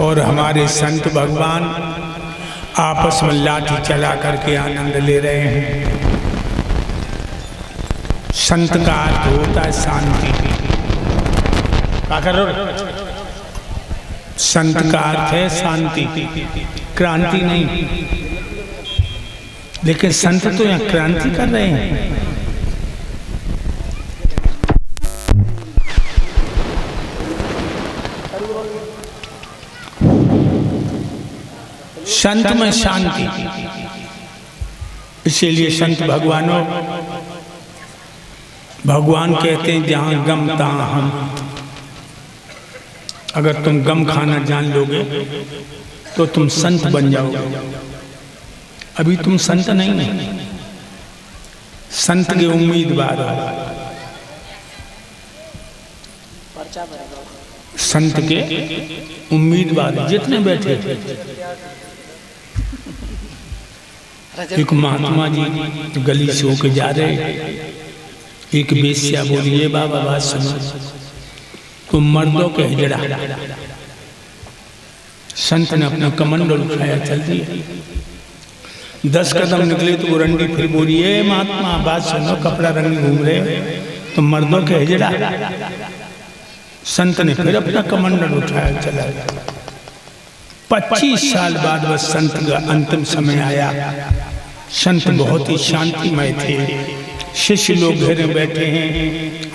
और हमारे संत भगवान आपस में लाठी चला करके आनंद ले रहे हैं। संत का अर्थ होता है शांति। क्या कर रहे हो? संत का अर्थ है शांति, क्रांति नहीं। लेकिन संत तो यहाँ क्रांति कर रहे हैं। संत में शांति, इसीलिए संत भगवान कहते हैं जहां गम तहां हम। अगर तुम गम खाना जान लोगे तो तुम संत बन जाओगे। अभी तुम संत नहीं है, संत के उम्मीदवार हो। संत के उम्मीदवार जितने बैठे थे, एक महात्मा जी गली से होके जा रहे, एक बेश्या बोली, ये बाबा बात सुनो, तुम मर्दों के हिजड़ा। संत ने अपना कमंडल उठाया, चल दिया। 10 कदम निकले तो वो रंडी फिर बोली, ये महात्मा बात सुनो, कपड़ा रंग घूम रहे, तुम मर्दों के हिजड़ा। संत ने फिर अपना कमंडल उठाया, चला गया। 25 साल बाद बस संत का अंतिम समय आया। संत बहुत ही शांतिमय थे। शिष्य लोग घर में बैठे हैं,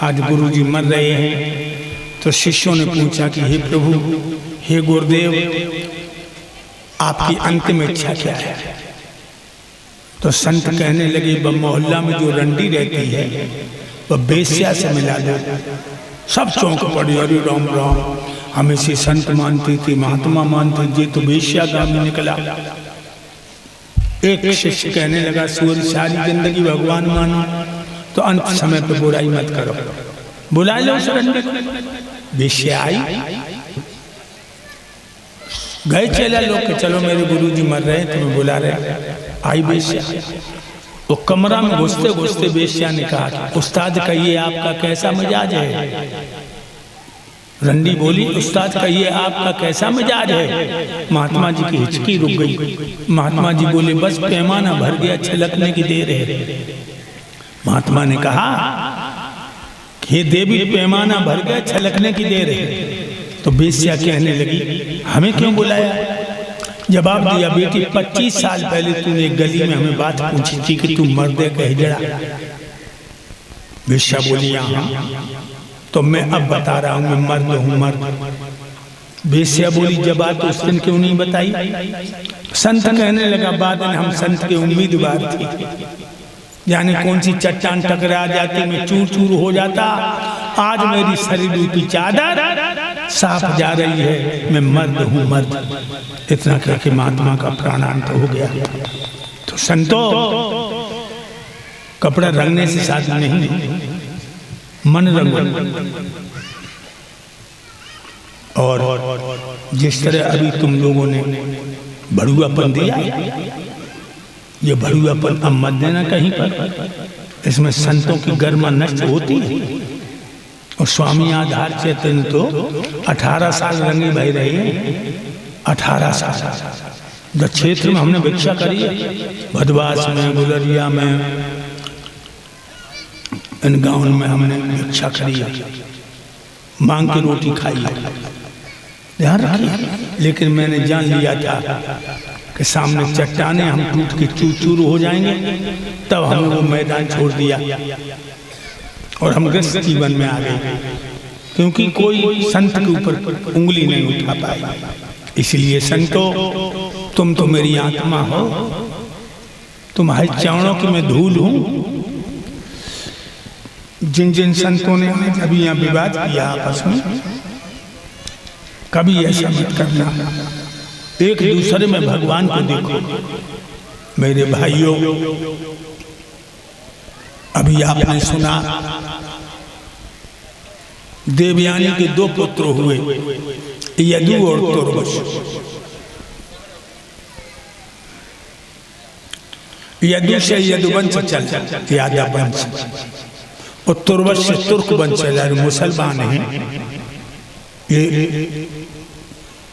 आज गुरुजी मर रहे हैं। तो शिष्यों ने पूछा कि हे प्रभु, हे गुरुदेव, आपकी अंतिम इच्छा क्या है? तो संत कहने लगे, वह मोहल्ला में जो रंडी रहती है वह बेश्या से मिला दो। सब चौंक पड़े, अरे राम राम, हम इसे संत मानते थे, महात्मा मानते थे, तो बेश्या गांव में निकला। एक शिष्य कहने लगा, सूर्य सारी जिंदगी भगवान मानो तो अंत समय पे बुराई मत करो, बुला लो उस रंडी को। बेश्या आई, गए चला लोग के, चलो मेरे गुरुजी मर रहे हैं, तुम्हें बुला रहे। आई बेश्या, वो कमरा में घुसते घुसते बेश्या ने कहा, उस्ताद कहिए आपका कैसा मिजाज है? रंडी बोली, उस्ताद कहिए आपका कैसा मिजाज है? महात्मा जी की हिचकी रुक गई। महात्मा जी बोले, बस पैमाना भर गया, छलकने की देर है। महात्मा ने कहा, हे देवी, पैमाना भर गया, छलकने की देर है। तो बेश्या कहने लगी, हमें क्यों बुलाया? जवाब दिया, बेटी 25 साल पहले तूने गली में हमें बात पूछी थी कि तू मर्दे का हिजड़ा। बेश्या बोली, यहाँ तो मैं अब बता रहा हूं, मैं मर्द हूं, मर्द। बेश्या बोली, जब बात उस दिन क्यों नहीं बताई? संत कहने लगा, बाद में हम संत के उम्मीदवार थे, जाने कौन सी चट्टान टकरा जाती, मैं चूर चूर हो जाता। आज मेरी शरीर रूपी चादर साफ जा रही है, मैं मर्द हूं, मर्द। इतना कहकर महात्मा का प्राणांत हो गया। तो संतो, कपड़ा रंगने से शादी नहीं, मन रंगो। और जिस तरह अभी तुम लोगों ने भड़ुआपन दिया, ये भड़ुआपन अब मत देना कहीं पर। इसमें संतों की गरिमा नष्ट होती है। और स्वामी आधार चैतन्य तो 18 साल रंगे भाई रहे। 18 साल जो क्षेत्र में हमने भिक्षा करी है, भदवास में, गुलरिया में, इन गाँव में हमने भिक्षा करी है, मांग की रोटी खाई है, ध्यान रखिए। लेकिन मैंने जान लिया था कि सामने चट्टाने हम टूट के चूर चूर हो जाएंगे, तब हमने वो मैदान छोड़ दिया और हम ग्रस्त जीवन में आ गए, क्योंकि कोई संत के ऊपर उंगली नहीं उठा पाई। इसलिए संतो, तुम तो मेरी आत्मा हो, तुम्हारे चरणों की मैं धूल हूं। जिन जिन संतों ने अभी यहाँ विवाद किया आपस में, कभी ऐसा मत करना। एक दूसरे में भगवान को देखो। मेरे भाइयों, अभी आपने सुना देवयानी के 2 पुत्र हुए, यदु और तुर्वस। यदु से यदुवंश चल, यादव वंश, और तुर्वस से तुर्क वंश चला, मुसलमान हैं। ये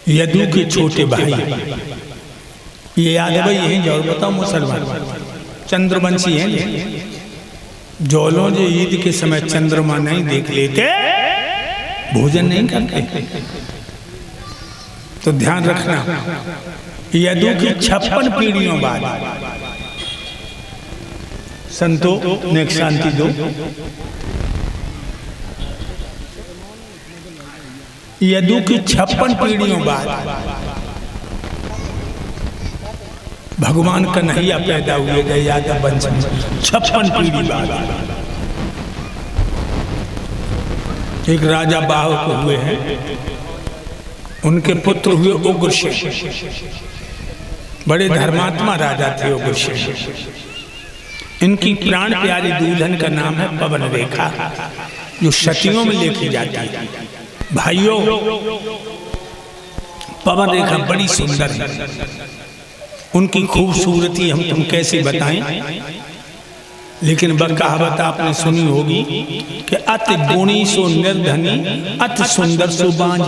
यदु के छोटे भाई, ये यादव यही जो बताओ मुसलमान चंद्रवंशी हैं, जोलों जो ईद के समय चंद्रमा नहीं देख लेते भोजन नहीं करते। तो ध्यान रखना, यदु की 56 पीढ़ियों बाद, संतो ने शांति दो, यदु की 56 पीढ़ियों बाद भगवान कन्हैया पैदा हुए गए यादव वंश में। 56 पीढ़ी बाद एक राजा बाहुक हुए हैं, उनके पुत्र हुए उग्रसेन, बड़े धर्मात्मा राजा थे उग्रसेन। इनकी प्राण प्यारी दुल्हन का नाम है पवन रेखा, जो सतियों में लेके जाती है। भाइयों, पवन रेखा बड़ी सुंदर है, उनकी खूबसूरती हम तुम कैसे बताएं, लेकिन वह कहावत आपने सुनी होगी कि अति गुणी सो निर्धनी, अति सुंदर सो बांझ।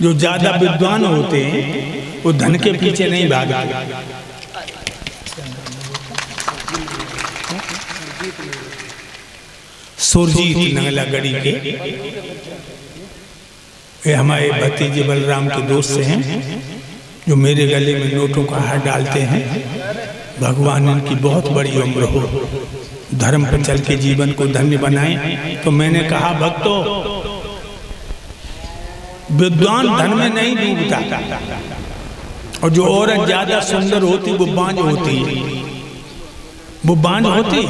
जो ज्यादा विद्वान होते हैं वो धन के पीछे नहीं भागते। सुरजीत नंगलागढ़ी के ये हमारे भतीजे बलराम के दोस्त हैं, जो मेरे गले में नोटों का हार डालते हैं। भगवान इनकी बहुत बड़ी उम्र हो, धर्म पर चल के जीवन को धन्य बनाएं। तो मैंने कहा भक्तों, विद्वान धन में नहीं डूबता, और जो औरत ज्यादा सुंदर होती वो बांझ होती है, वो बांझ होती।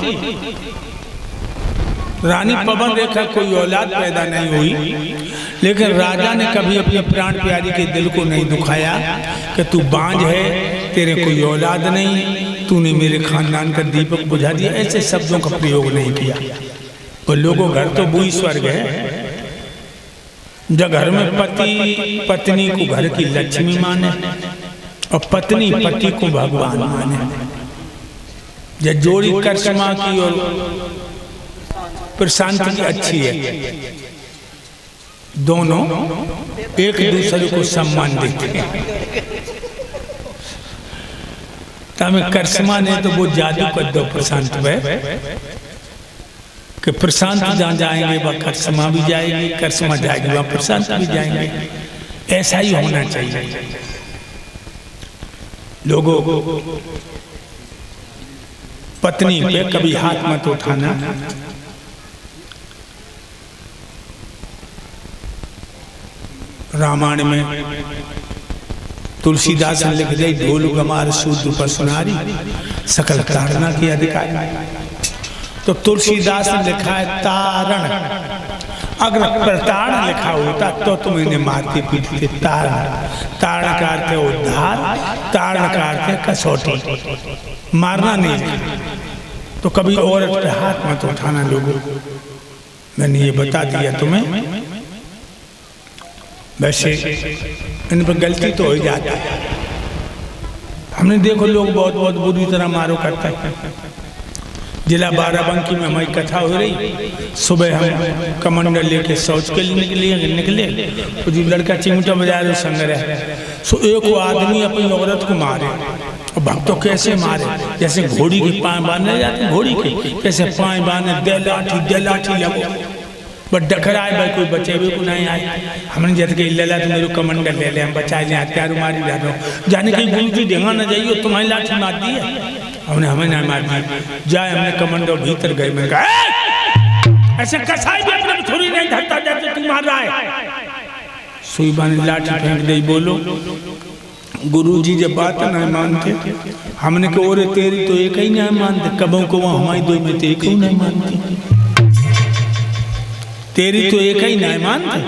रानी पवन रेखा कोई औलाद पैदा नहीं हुई, लेकिन राजा ने कभी अपने प्राण प्यारी के दिल को नहीं दुखाया कि तू बांझ है, तेरे कोई औलाद नहीं, तूने मेरे खानदान का दीपक बुझा दिया। ऐसे शब्दों का प्रयोग नहीं किया। और लोगों घर तो बुई स्वर्ग है, जब घर में पति पत्नी को घर की लक्ष्मी माने और पत्नी पति को भगवान माने। जब जोड़ी करिश्मा की और प्रशांति की अच्छी है, दोनों एक दूसरे को सम्मान देते हैं। तमें करिश्मा ने तो वो जादू कर दो प्रशांत में कि प्रशांत जहाँ जाएंगे वह करिश्मा भी जाएगी, करिश्मा जाएगी वह प्रशांत भी जाएंगे। ऐसा ही होना चाहिए। लोगों को पत्नी पे कभी हाथ मत उठाना। रामायण में तुलसीदास ने लिख दिया, ढोल गमार शूद्र पर सुनारी, सकल ताड़ना की अधिकारी। तो तुलसीदास ने लिखा है तारण। अगर प्रताड़ लिखा होता तो तुम इन्हें मारती पीटते। तारण, तारण का अर्थ है उद्धार, तारण का अर्थ है कसौटी, मारना नहीं। तो कभी औरत पे हाथ मत उठाना लोगों। मैंने ये बता दिया तुम्हें। वैसे इन पर गलती तो हो जाती है। हमने देखो लोग बहुत बहुत बुरी तरह मारो करते हैं। जिला बाराबंकी में हमारी कथा हो रही, सुबह हम कमंडल लेके शौच के लिए निकले, तो जो लड़का चिमटा बजा रहे संग रहे, सो एक आदमी अपनी औरत को मारे। और भक्तों कैसे मारे, जैसे घोड़ी के पाँव बांधने जाते, घोड़ी के कैसे पाँव बांधे, दे लाठी लगो, बट डकराए भाई कोई बचे भी को नहीं आए। हमने जैसे कि ले ला तो मेरे कमंडल ले ले, हम बचा ले, हत्यार मारी जा रहे हो, जाने की गुरु जी ढेंगा न जाइए, तुम्हारी लाठी मार दी है। हमने हमें नहीं मार दी, जाए हमने कमंडल भीतर गए। मैंने कहा ऐसे कसाई भी अपने छुरी नहीं धरता जैसे तू मार रहा है। सुई बांध लाठी फेंक दे। बोलो गुरु जी जब बात नहीं मानते, हमने कहा और तेरी तो एक ही नहीं मानते, कबों को वहाँ हमारी दो में तो एक ही नहीं मानती, तेरी तो एक ही नहीं मानते,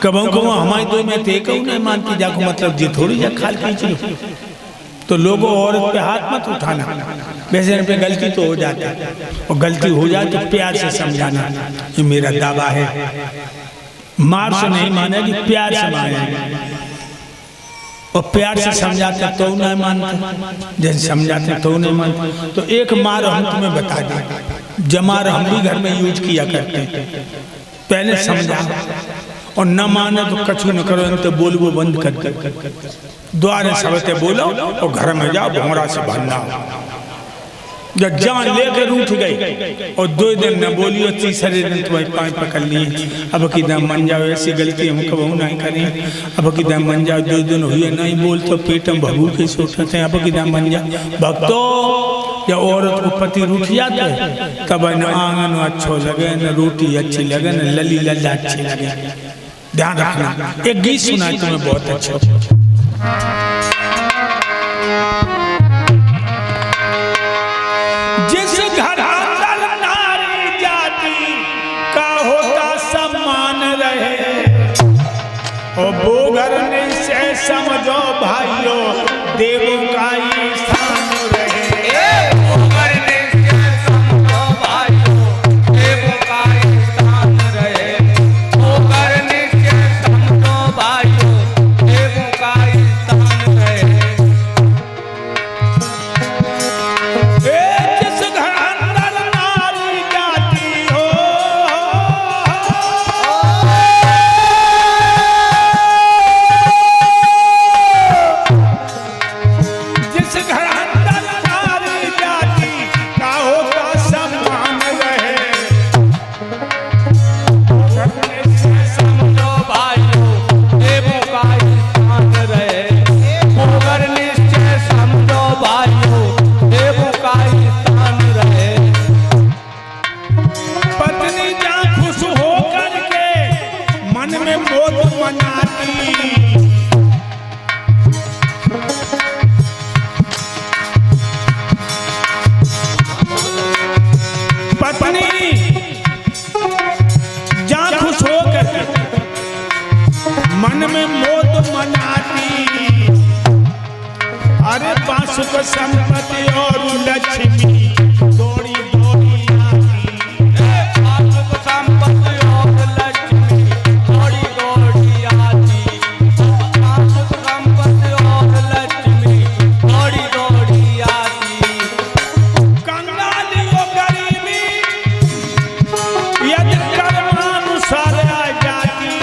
कबों को वहाँ हमारी दो में तो एक ही नहीं मानती। जाको मतलब जी थोड़ी जा खाल खींच लो। तो लोगों औरत पे हाथ मत उठाना। वैसे इन पे गलती तो हो जाती है, और गलती हो जाए तो प्यार से समझाना। ये मेरा दावा है, मार से नहीं मानेगी, प्यार से मानेगी। और प्यार से समझाते तो नहीं मानते, जैसे समझाते तो नहीं मानते। तो एक मार हम तुम्हें बता दें, जमार हम भी घर में यूज किया करते हैं। पहले समझा और न माने तो कछु न करो, तो बोलबो बंद कर दे। द्वारे सबते बोलो और घर में जाओ भोंगड़ा से भरना। जब जान लेकर उठ गई और 2 दिन न बोलियो, तीसरे दिन तुम्हारे पाँव पकड़ लिए। अब की दम मन जाओ, ऐसी गलती हम कबू नहीं करें। अब की दम मन जाओ, 2 दिन हुए नहीं बोल तो पेट में भभू के सोचते हैं। अब की दम मन जाओ भक्तो, जब औरत को पति रूठ जाते है तब न आंगन अच्छो लगे, न रोटी अच्छी लगे, न लली लल्ला अच्छी लगे। ध्यान रखना। एक गीत सुनाए तुम्हें बहुत अच्छा। जिस घर अंदर नारी जाति का होता सम्मान रहे, और वो घर में से समझो भाइयों देवों का ही स्थान रहे। वो घर में से समझो भाइयों देवों का ही स्थान रहे। वो घर में से समझो भाइयों देवों का ही स्थान रहे। सुख संपत्ति और लक्ष्मी दौड़ी दौड़ी आती। सुख संपत्ति और लक्ष्मी दौड़ी दौड़ी आती। सुख संपत्ति और लक्ष्मी दौड़ी दौड़ी आती। कंगाली और गरीबी यदि कर्मानुसार आ जाती,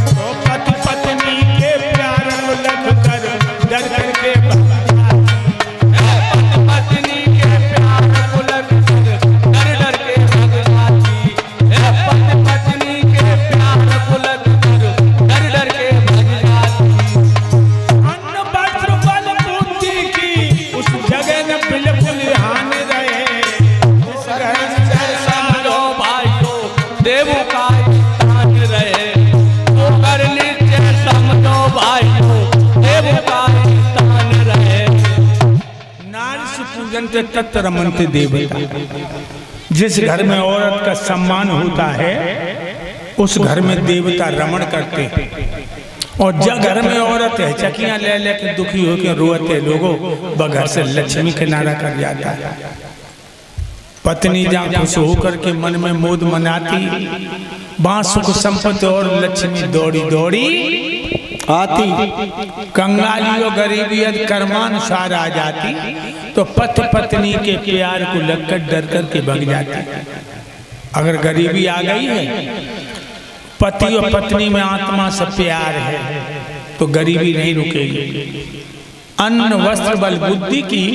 तो पति पत्नी के प्यार को लग कर डर करके पत्नी के प्यार को लग डर डर के भाग जाती। पत्नी के प्यार को लग डर डर के भाग जाती। अन्न वस्त्र बल बुद्धि की उस जगह न बिल्कुल हान रहे। उस घर से समझो भाइयों देवों का स्थान रहे। वो घर निश्चय समझो भाइयों देवों का पूजन के तत् रमन्ते देवता। जिस घर में औरत का सम्मान होता है उस घर में देवता रमण करते हैं। और जब घर में औरत है चकियां ले लेके दुखी होकर रोते लोगों, वह घर से लक्ष्मी के नारा कर जाता है। पत्नी जहाँ खुश होकर के मन में मोद मनाती, वहां सुख संपत्ति और लक्ष्मी दौड़ी दौड़ी आती। कंगाली और गरीबी यदि कर्मानुसार आ जाती, तो पति पत्नी के प्यार को लगकर डर कर के भाग जाती। अगर गरीबी आ गई है, पति और पत्नी में आत्मा से प्यार है, तो गरीबी नहीं रुकेगी। अन्न वस्त्र बल बुद्धि की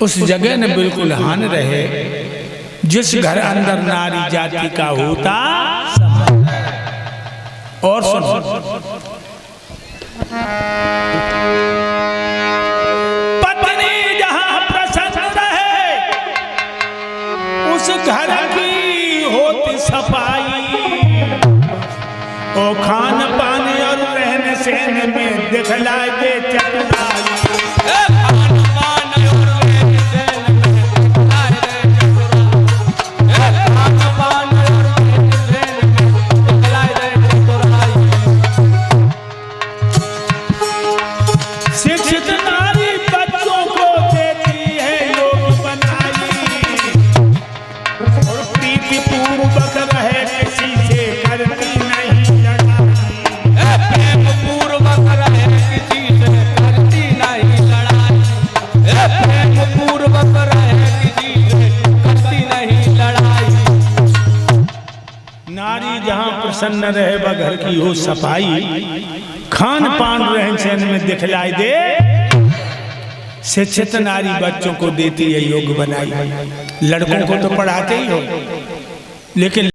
उस जगह न बिल्कुल हान रहे। जिस घर अंदर नारी जाति का होता। और सुनो, पत्नी जहां प्रसन्न रहे उस घर की होती सफाई। ओ खान पान और रहने सहने में दिखलाए दे चतुराई। शिक्षित नारी बच्चों को देती है योग बनाई, और प्रीति पूर्वक रहे किसी से करती नहीं लड़ाई। प्रेम पूर्वक रहे किसी से करती सन न रहे ब घर की हो सफाई, खान पान रहन सहन में दिखलाई दे, शिक्षित नारी बच्चों को देती है योग बनाई। लड़कों को तो पढ़ाते ही हो, लेकिन